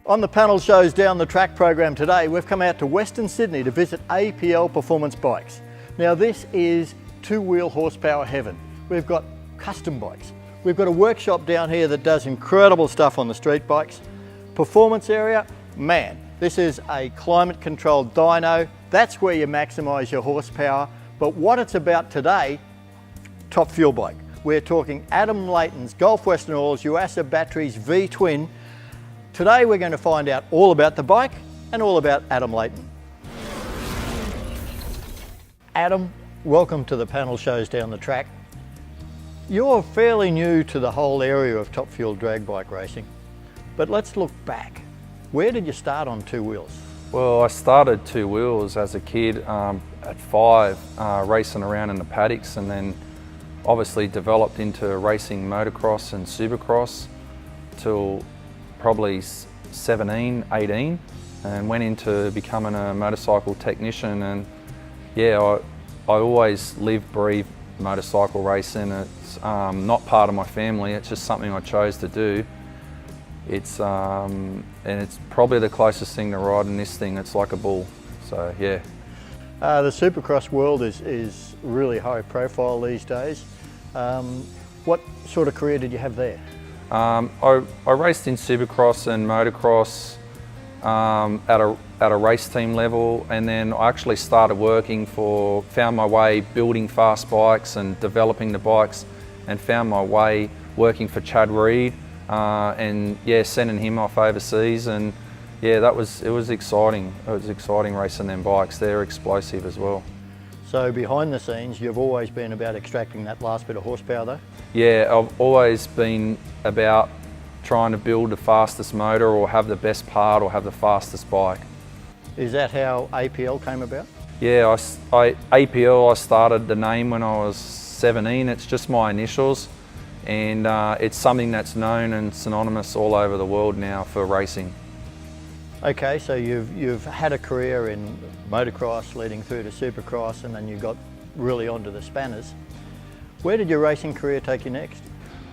On the panel shows Down the Track program today, we've come out to Western Sydney to visit APL Performance Bikes. Now this is two-wheel horsepower heaven. We've got custom bikes. We've got a workshop down here that does incredible stuff on the street bikes. Performance area, man, this is a climate controlled dyno. That's where you maximise your horsepower. But what it's about today, top fuel bike. We're talking Adam Layton's Gulf Western Oils Yuasa Batteries V-Twin. Today we're going to find out all about the bike and all about Adam Layton. Adam, welcome to the panel shows Down the Track. You're fairly new to the whole area of top fuel drag bike racing, but let's look back. Where did you start on two wheels? Well, I started two wheels as a kid at 5, racing around in the paddocks, and then obviously developed into racing motocross and supercross till probably 17, 18, and went into becoming a motorcycle technician. And yeah, I always lived, breathed motorcycle racing. It's not part of my family, it's just something I chose to do. It's and it's probably the closest thing to riding this thing. It's like a bull, so yeah. The supercross world is really high profile these days. What sort of career did you have there? I raced in supercross and motocross at a race team level, and then I actually started found my way building fast bikes and developing the bikes, and found my way working for Chad Reed, and yeah, sending him off overseas. And yeah, it was exciting. It was exciting racing them bikes. They're explosive as well. So behind the scenes, you've always been about extracting that last bit of horsepower though? Yeah, I've always been about trying to build the fastest motor, or have the best part, or have the fastest bike. Is that how APL came about? Yeah, APL, I started the name when I was 17. It's just my initials, and it's something that's known and synonymous all over the world now for racing. Okay, so you've had a career in motocross leading through to supercross, and then you got really onto the spanners. Where did your racing career take you next?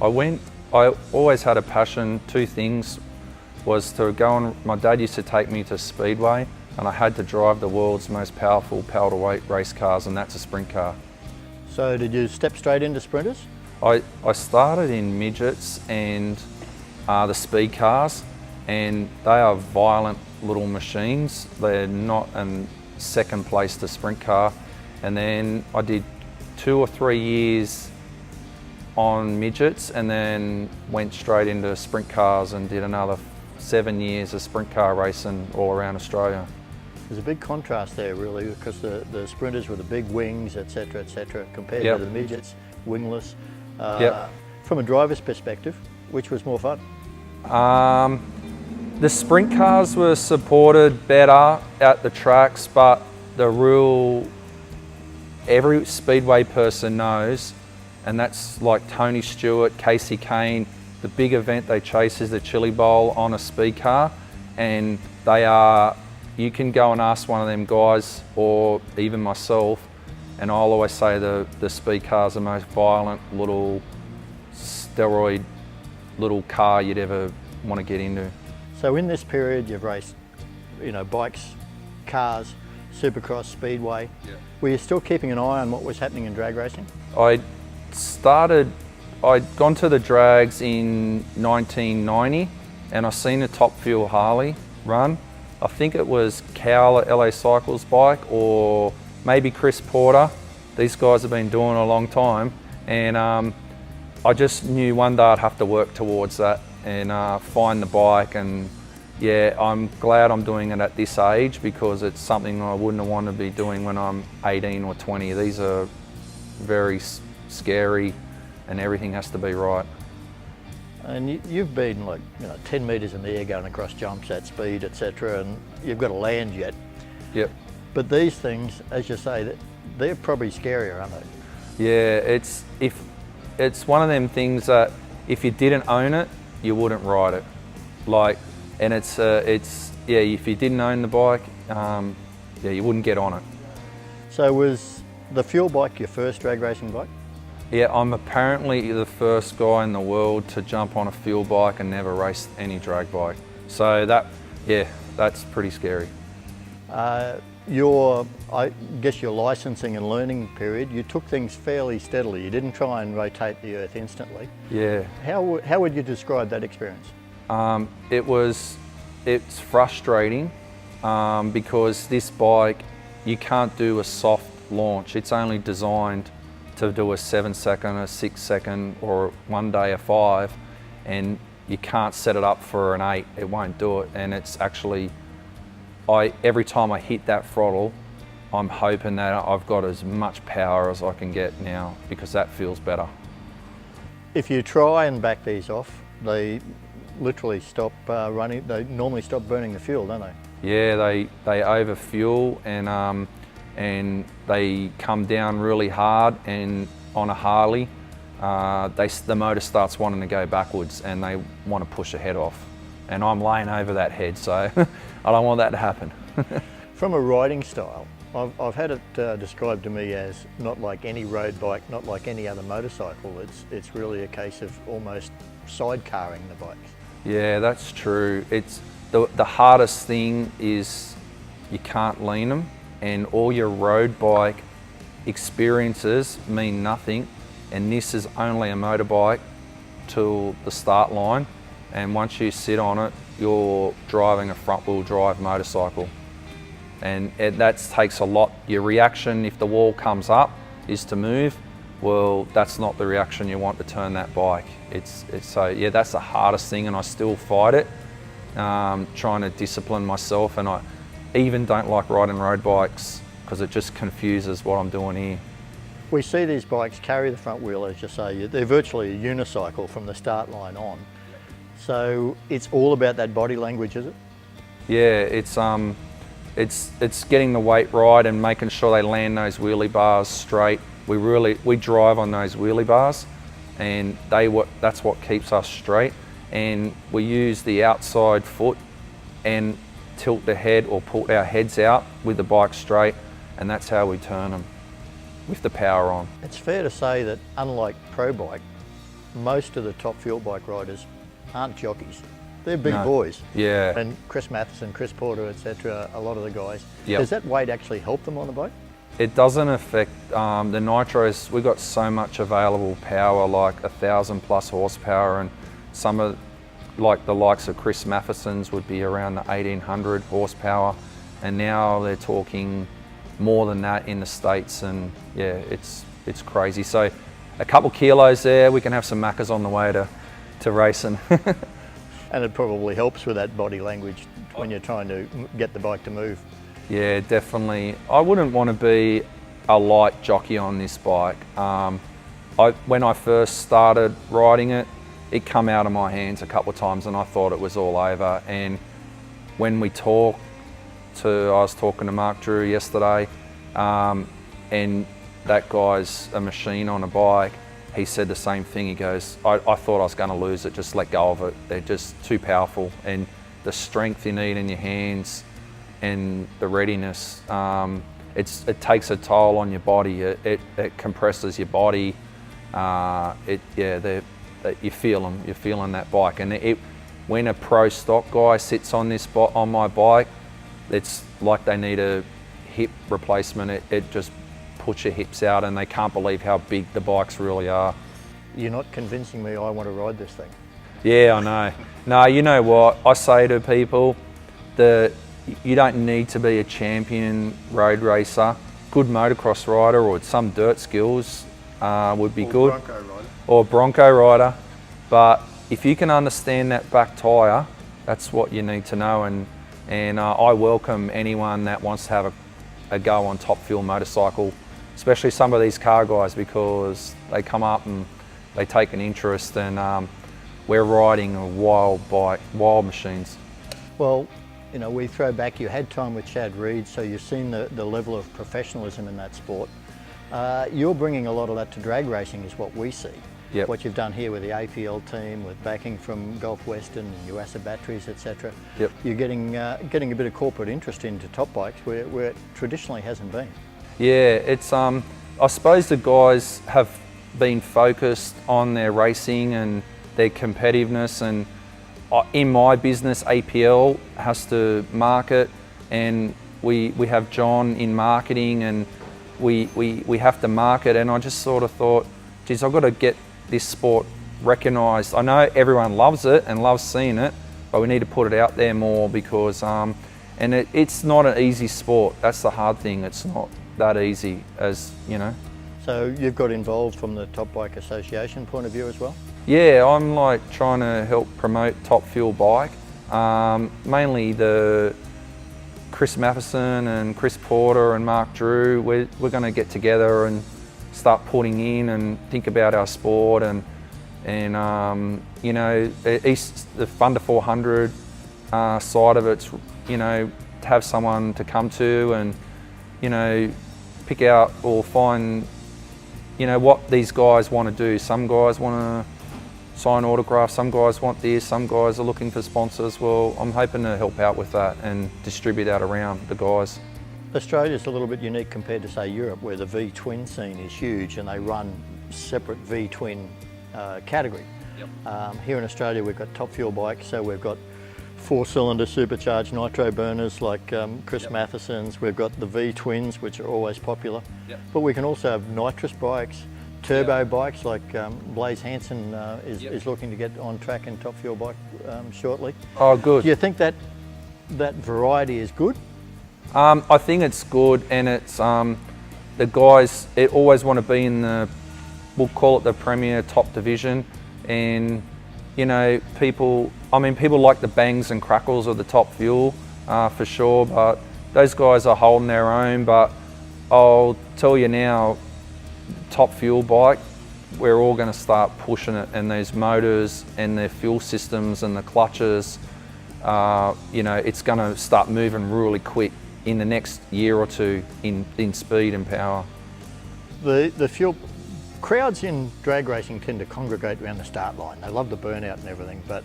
I always had a passion. Two things was to go on. My dad used to take me to Speedway, and I had to drive the world's most powerful power-to-weight race cars, and that's a sprint car. So did you step straight into sprinters? I started in midgets and the speed cars, and they are violent little machines. They're not in second place to sprint car. And then I did 2 or 3 years on midgets, and then went straight into sprint cars and did another 7 years of sprint car racing all around Australia. There's a big contrast there really, because the sprinters with the big wings, etc., compared to the midgets, wingless. From a driver's perspective, which was more fun? The sprint cars were supported better at the tracks, but every speedway person knows, and that's like Tony Stewart, Casey Kane, the big event they chase is the Chili Bowl on a speed car, and you can go and ask one of them guys, or even myself, and I'll always say the speed car's the most violent little steroid little car you'd ever want to get into. So in this period you've raced, bikes, cars, supercross, speedway. Yeah. Were you still keeping an eye on what was happening in drag racing? I'd gone to the drags in 1990, and I seen a Top Fuel Harley run. I think it was Cowell at LA Cycles bike, or maybe Chris Porter. These guys have been doing it a long time, and I just knew one day I'd have to work towards that and find the bike. And yeah, I'm glad I'm doing it at this age, because it's something I wouldn't have wanted to be doing when I'm 18 or 20. These are very scary, and everything has to be right. And you've been 10 metres in the air going across jumps at speed, etc., and you've got to land yet. Yep. But these things, as you say, they're probably scarier, aren't they? Yeah, it's one of them things that if you didn't own it, you wouldn't ride it. And if you didn't own the bike, you wouldn't get on it. So was the fuel bike your first drag racing bike? Yeah, I'm apparently the first guy in the world to jump on a fuel bike and never race any drag bike. So that's pretty scary. I guess your licensing and learning period, you took things fairly steadily. You didn't try and rotate the earth instantly. Yeah. How would you describe that experience? It's frustrating because this bike, you can't do a soft launch. It's only designed to do a 7-second, a 6-second, or one day a 5, and you can't set it up for an 8. It won't do it, and it's actually, every time I hit that throttle, I'm hoping that I've got as much power as I can get now, because that feels better. If you try and back these off, they literally stop running. They normally stop burning the fuel, don't they? Yeah, they over fuel, and they come down really hard, and on a Harley, the motor starts wanting to go backwards and they want to push the head off. And I'm laying over that head, so I don't want that to happen. From a riding style, I've had it described to me as not like any road bike, not like any other motorcycle. It's really a case of almost sidecarring the bikes. Yeah, that's true. It's the hardest thing is you can't lean them, and all your road bike experiences mean nothing, and this is only a motorbike till the start line, and once you sit on it, you're driving a front-wheel drive motorcycle, and that takes a lot. Your reaction, if the wall comes up, is to move. Well, that's not the reaction you want to turn that bike. So yeah, that's the hardest thing, and I still fight it, trying to discipline myself, and I even don't like riding road bikes because it just confuses what I'm doing here. We see these bikes carry the front wheel, as you say. They're virtually a unicycle from the start line on. So it's all about that body language, is it? Yeah, it's getting the weight right and making sure they land those wheelie bars straight. We drive on those wheelie bars, and that's what keeps us straight. And we use the outside foot and tilt the head or pull our heads out with the bike straight, and that's how we turn them with the power on. It's fair to say that unlike pro bike, most of the top fuel bike riders aren't jockeys. They're big boys. Yeah. And Chris Matheson, Chris Porter, etc., a lot of the guys. Yep. Does that weight actually help them on the bike? It doesn't affect the nitros. We've got so much available power, like 1,000+ horsepower, and some of like the likes of Chris Matheson's would be around the 1,800 horsepower, and now they're talking more than that in the States, and yeah, it's crazy. So a couple kilos there, we can have some Maccas on the way to racing. And it probably helps with that body language when you're trying to get the bike to move. Yeah, definitely. I wouldn't want to be a light jockey on this bike. When I first started riding it, it come out of my hands a couple of times and I thought it was all over. And when I was talking to Mark Drew yesterday, and that guy's a machine on a bike, he said the same thing. He goes, I thought I was going to lose it, just let go of it. They're just too powerful, and the strength you need in your hands and the readiness, it takes a toll on your body. It compresses your body. You feel them. You're feeling that bike, and when a pro stock guy sits on on my bike, it's like they need a hip replacement. It just puts your hips out, and they can't believe how big the bikes really are. You're not convincing me I want to ride this thing. Yeah, I know. No, you know what? I say to people that you don't need to be a champion road racer. Good motocross rider or some dirt skills would be good. Bronco rider. Or Bronco rider. But if you can understand that back tyre, that's what you need to know. And I welcome anyone that wants to have a go on top fuel motorcycle, especially some of these car guys, because they come up and they take an interest, and we're riding a wild bike, wild machines. Well, you know, we throw back, you had time with Chad Reed, so you've seen the level of professionalism in that sport. You're bringing a lot of that to drag racing is what we see. Yep. What you've done here with the APL team, with backing from Gulf Western and UASA batteries, etc. Yep. You're getting a bit of corporate interest into top bikes where it traditionally hasn't been. Yeah, it's I suppose the guys have been focused on their racing and their competitiveness, and in my business, APL has to market, and we have John in marketing, and we have to market. And I just sort of thought, geez, I've got to get this sport recognised. I know everyone loves it and loves seeing it, but we need to put it out there more, because and it's not an easy sport. That's the hard thing. It's not that easy, as you know. So you've got involved from the Top Bike Association point of view as well? Yeah, I'm like trying to help promote Top Fuel Bike. Mainly the Chris Matheson and Chris Porter and Mark Drew. We're going to get together and start putting in and think about our sport, and you know, the under 400 side of it's, you know, to have someone to come to and, you know, pick out or find, you know, what these guys want to do. Some guys want to sign autographs, some guys want this, some guys are looking for sponsors. Well, I'm hoping to help out with that and distribute that around the guys. Australia's a little bit unique compared to, say, Europe, where the V-twin scene is huge and they run separate V-twin category. Yep. Here in Australia we've got Top Fuel bikes, so we've got 4-cylinder supercharged nitro burners like Chris Yep. Matheson's. We've got the V-twins, which are always popular. Yep. But we can also have nitrous bikes, turbo Yep. bikes like Blaze Hansen is looking to get on track in Top Fuel bike shortly. Oh, good. Do you think that variety is good? I think it's good, and it's the guys always want to be in the, we'll call it the premier top division, and you know, people like the bangs and crackles of the Top Fuel for sure, but those guys are holding their own. But I'll tell you now, Top Fuel bike, we're all going to start pushing it, and those motors and their fuel systems and the clutches, you know, it's going to start moving really quick in the next year or two in speed and power. The fuel crowds in drag racing tend to congregate around the start line. They love the burnout and everything, but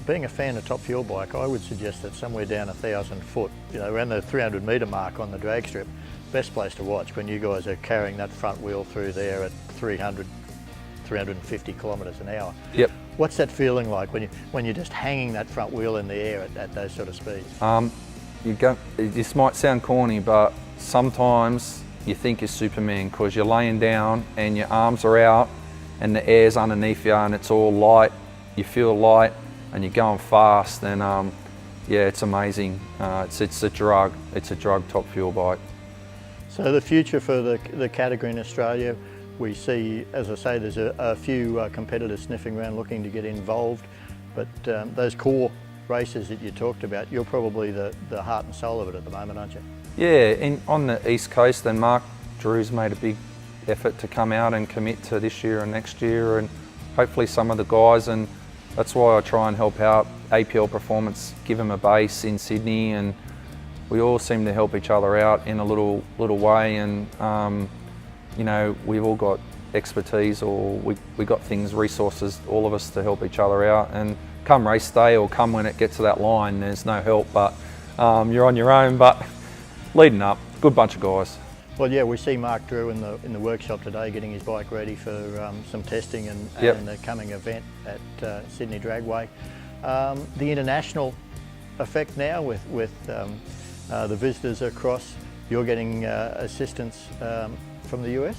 being a fan of Top Fuel bike, I would suggest that somewhere down 1,000 foot, you know, around the 300 metre mark on the drag strip, best place to watch when you guys are carrying that front wheel through there at 300, 350 kilometres an hour. Yep. What's that feeling like when you're just hanging that front wheel in the air at those sort of speeds? This might sound corny, but sometimes you think you're Superman, because you're laying down and your arms are out and the air's underneath you and it's all light. You feel light and you're going fast, and yeah, it's amazing. It's a drug. It's a drug, Top Fuel bike. So the future for the category in Australia, we see, as I say, there's a few competitors sniffing around looking to get involved, but those core races that you talked about, you're probably the heart and soul of it at the moment, aren't you? Yeah, on the East Coast, and Mark Drew's made a big effort to come out and commit to this year and next year, and hopefully some of the guys, and that's why I try and help out APL Performance, give them a base in Sydney, and we all seem to help each other out in a little way, and you know, we've all got expertise, or we got things, resources, all of us, to help each other out. And come race day, or come when it gets to that line, there's no help, but you're on your own. But leading up, good bunch of guys. Well, yeah, we see Mark Drew in the workshop today getting his bike ready for some testing and the coming event at Sydney Dragway. The international effect now with the visitors across, you're getting assistance from the US?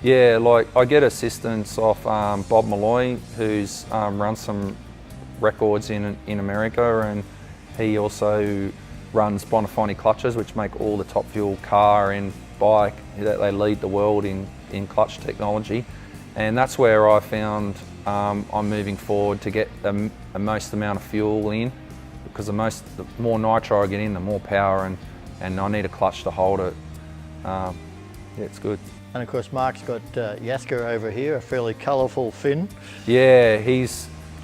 Yeah, like I get assistance off Bob Malloy, who's run some records in America, and he also runs Bonifanti clutches, which make all the Top Fuel car and bike, that they lead the world in clutch technology. And that's where I found I'm moving forward to get the most amount of fuel in, because the more nitro I get in, the more power, and I need a clutch to hold it. Yeah, it's good. And of course Mark's got Jaska over here, a fairly colourful Finn. Yeah,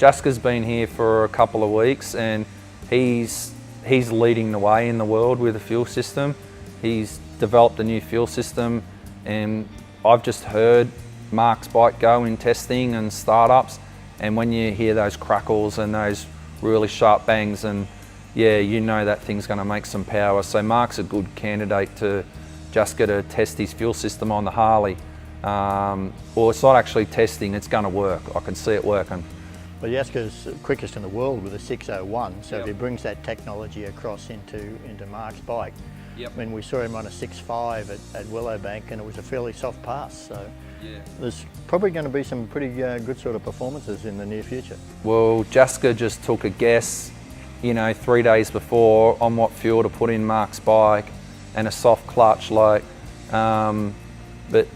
Jaska's been here for a couple of weeks, and he's leading the way in the world with the fuel system. He's developed a new fuel system, and I've just heard Mark's bike go in testing and startups, and when you hear those crackles and those really sharp bangs, and yeah, you know that thing's going to make some power. So Mark's a good candidate to Jaska to test his fuel system on the Harley. Well, it's not actually testing, it's going to work. I can see it working. Well, Jaska's quickest in the world with a 6:01, so Yep. if he brings that technology across into Mark's bike, Yep. I mean, we saw him on a 6.5 at Willowbank, and it was a fairly soft pass, so Yeah. there's probably going to be some pretty good sort of performances in the near future. Well, Jaska just took a guess, 3 days before on what fuel to put in Mark's bike and a soft clutch, but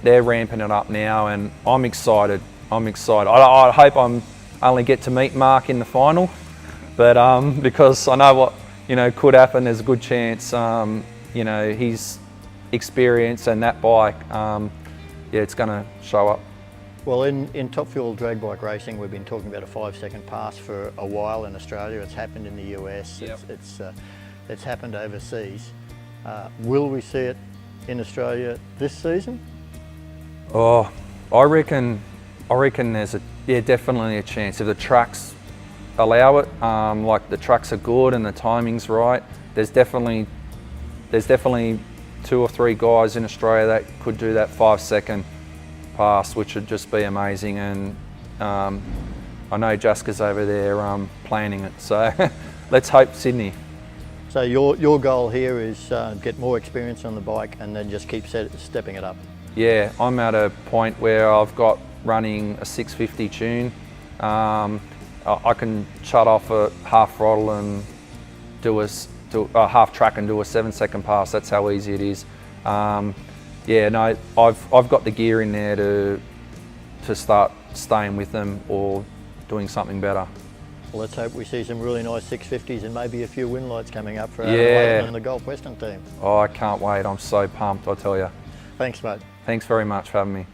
they're ramping it up now, and I'm excited. I hope I only get to meet Mark in the final, but because I know what could happen. There's a good chance. His experience and that bike, it's going to show up. Well, in top fuel drag bike racing, we've been talking about a 5-second pass for a while in Australia. It's happened in the US. Yep. It's happened overseas. Will we see it in Australia this season? Oh, I reckon there's definitely a chance if the tracks allow it. Like the tracks are good and the timing's right. There's definitely 2 or 3 guys in Australia that could do that 5-second pass, which would just be amazing. And I know Jaska's over there planning it. So let's hope Sydney. So your goal here is get more experience on the bike and then just keep stepping it up. Yeah, I'm at a point where I've got running a 650 tune. I can shut off a half throttle and do a half track and do a 7-second pass. That's how easy it is. I've got the gear in there to start staying with them or doing something better. Well, let's hope we see some really nice 650s and maybe a few win lights coming up for Layton and the Gulf Western team. Oh, I can't wait. I'm so pumped, I tell you. Thanks, mate. Thanks very much for having me.